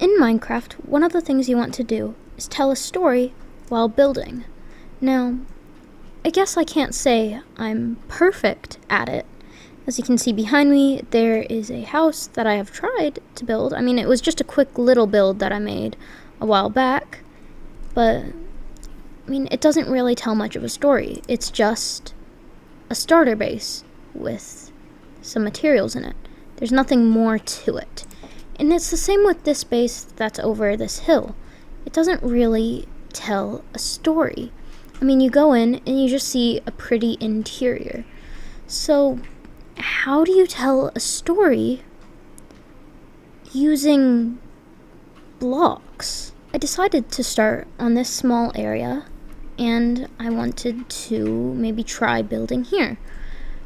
In Minecraft, one of the things you want to do is tell a story while building. Now, I guess I can't say I'm perfect at it. As you can see behind me, there is a house that I have tried to build. I mean, it was just a quick little build that I made a while back, but I mean, it doesn't really tell much of a story. It's just a starter base with some materials in it. There's nothing more to it. And it's the same with this base that's over this hill. It doesn't really tell a story. I mean, you go in and you just see a pretty interior. So, how do you tell a story using blocks? I decided to start on this small area, and I wanted to maybe try building here.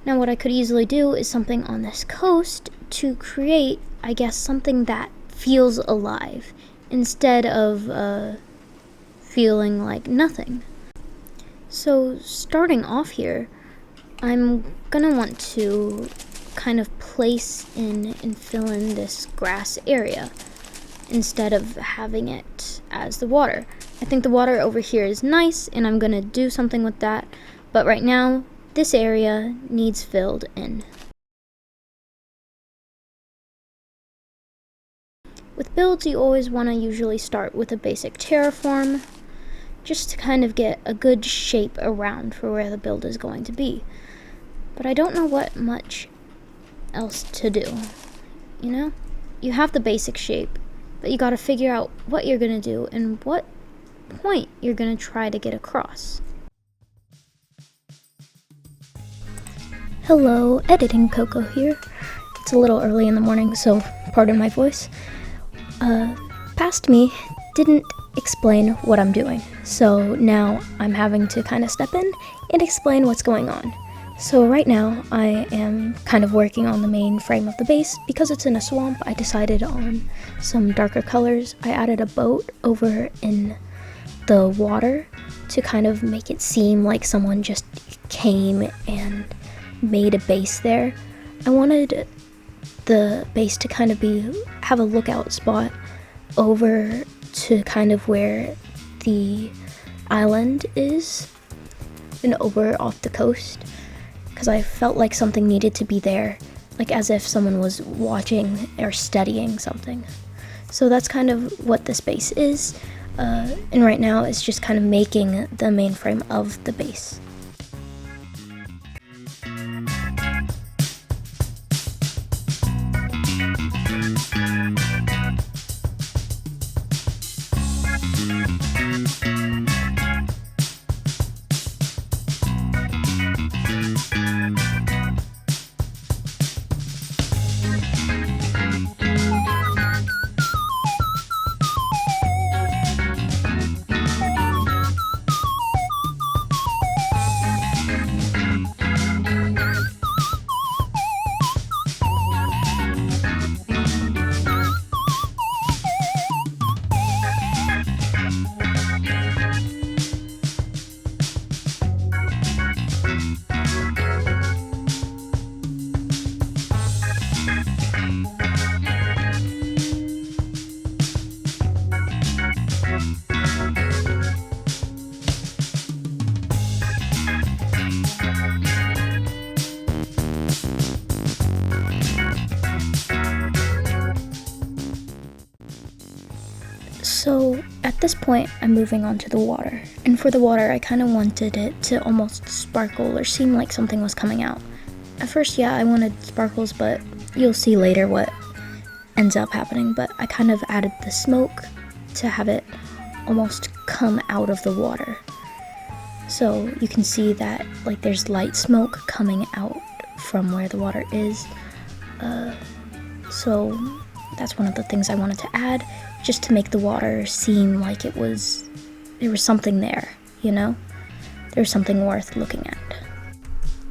Now, what I could easily do is something on this coast to create, I guess, something that feels alive instead of feeling like nothing. So starting off here, I'm gonna want to kind of place in and fill in this grass area instead of having it as the water. I think the water over here is nice, and I'm gonna do something with that, but right now this area needs filled in. With builds, you always want to usually start with a basic terraform, just to kind of get a good shape around for where the build is going to be. But I don't know what much else to do, you know? You have the basic shape, but you gotta figure out what you're gonna do and what point you're gonna try to get across. Hello, editing Coco here. It's a little early in the morning, so pardon my voice. Past me didn't explain what I'm doing, so now I'm having to kind of step in and explain what's going on. So right now I am kind of working on the main frame of the base. Because it's in a swamp, I decided on some darker colors. I added a boat over in the water to kind of make it seem like someone just came and made a base there. I wanted the base to kind of have a lookout spot over to kind of where the island is and over off the coast, because I felt like something needed to be there, like as if someone was watching or studying something. So that's kind of what this base is, and right now it's just kind of making the mainframe of the base. So at this point, I'm moving on to the water. And for the water, I kind of wanted it to almost sparkle or seem like something was coming out. At first, yeah, I wanted sparkles, but you'll see later what ends up happening. But I kind of added the smoke to have it almost come out of the water. So you can see that like there's light smoke coming out from where the water is. So that's one of the things I wanted to add, just to make the water seem like there was something there, you know? There's something worth looking at.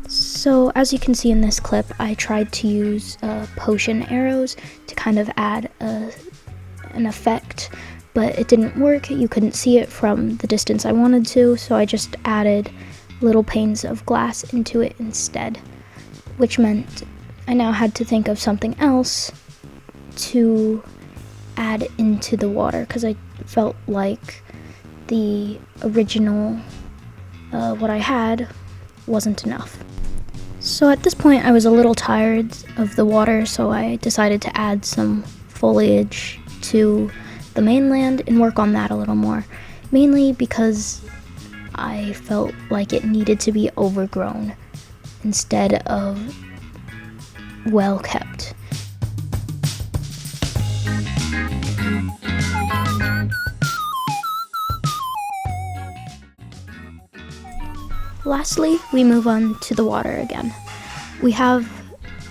So as you can see in this clip, I tried to use potion arrows to kind of add an effect, but it didn't work. You couldn't see it from the distance I wanted to, so I just added little panes of glass into it instead, which meant I now had to think of something else to add add into the water because I felt like the original, what I had, wasn't enough. So at this point I was a little tired of the water, so I decided to add some foliage to the mainland and work on that a little more, mainly because I felt like it needed to be overgrown instead of well kept. Lastly, we move on to the water again.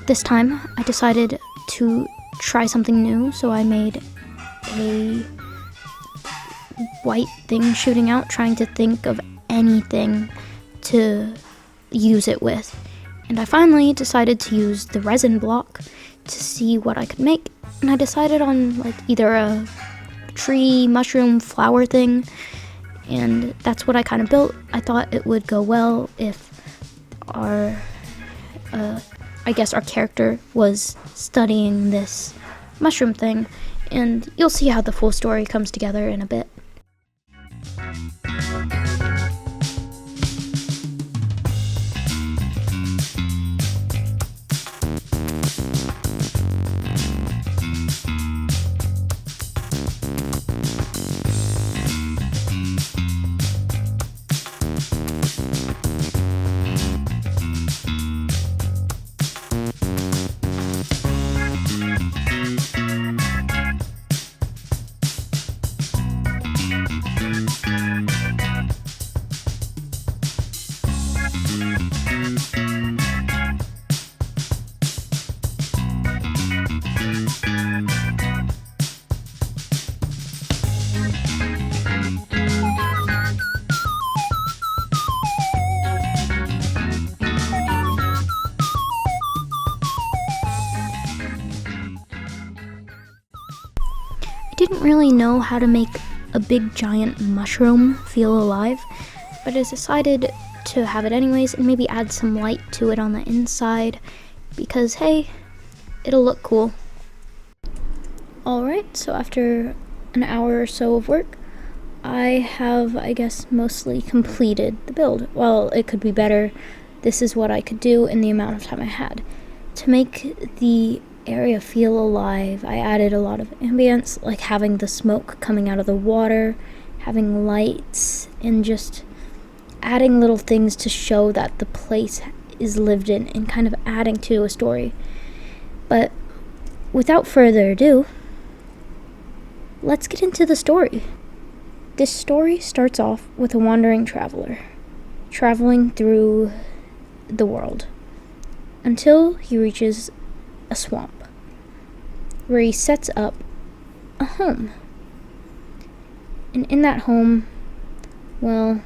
This time I decided to try something new, so I made a white thing shooting out, trying to think of anything to use it with. And I finally decided to use the resin block to see what I could make. And I decided on like either a tree, mushroom, flower thing, and that's what I kind of built. I thought it would go well if our character was studying this mushroom thing, and you'll see how the full story comes together in a bit. I didn't really know how to make a big giant mushroom feel alive, but I decided to have it anyways and maybe add some light to it on the inside because, hey, it'll look cool. Alright, so after an hour or so of work, I have, mostly completed the build. Well, it could be better. This is what I could do in the amount of time I had. To make the area feel alive, I added a lot of ambience, like having the smoke coming out of the water, having lights, and just adding little things to show that the place is lived in and kind of adding to a story. But without further ado, let's get into the story. This story starts off with a wandering traveler traveling through the world until he reaches a swamp where he sets up a home. And in that home, well,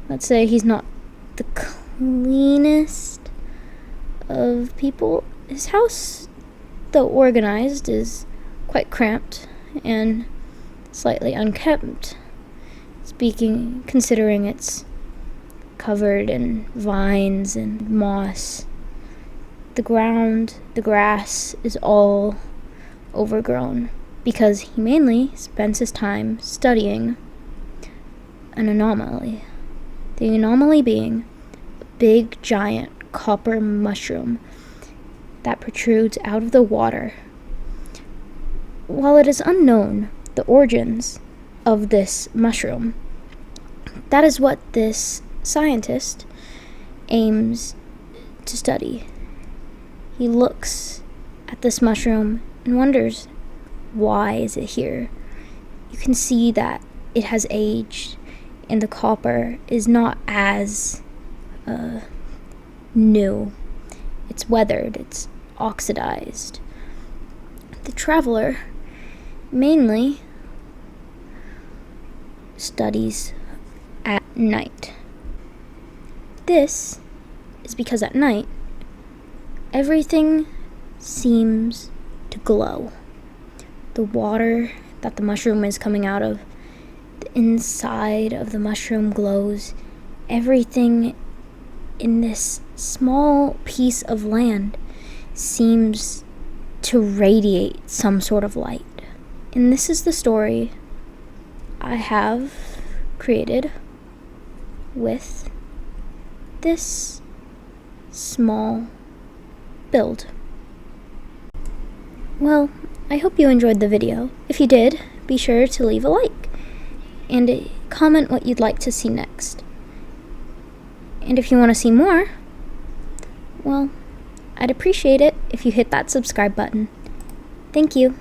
let's say he's not the cleanest of people. His house, though organized, is quite cramped and slightly unkept, considering it's covered in vines and moss. The ground, the grass is all overgrown because he mainly spends his time studying an anomaly. The anomaly being a big, giant copper mushroom that protrudes out of the water. While it is unknown the origins of this mushroom, that is what this scientist aims to study. He looks at this mushroom and wonders, why is it here? You can see that it has aged and the copper is not as new. It's weathered, it's oxidized. The traveler mainly studies at night. This is because at night, everything seems to glow. The water that the mushroom is coming out of, the inside of the mushroom glows. Everything in this small piece of land seems to radiate some sort of light. And this is the story I have created with this small build. Well, I hope you enjoyed the video. If you did, be sure to leave a like and comment what you'd like to see next. And if you want to see more, well, I'd appreciate it if you hit that subscribe button. Thank you.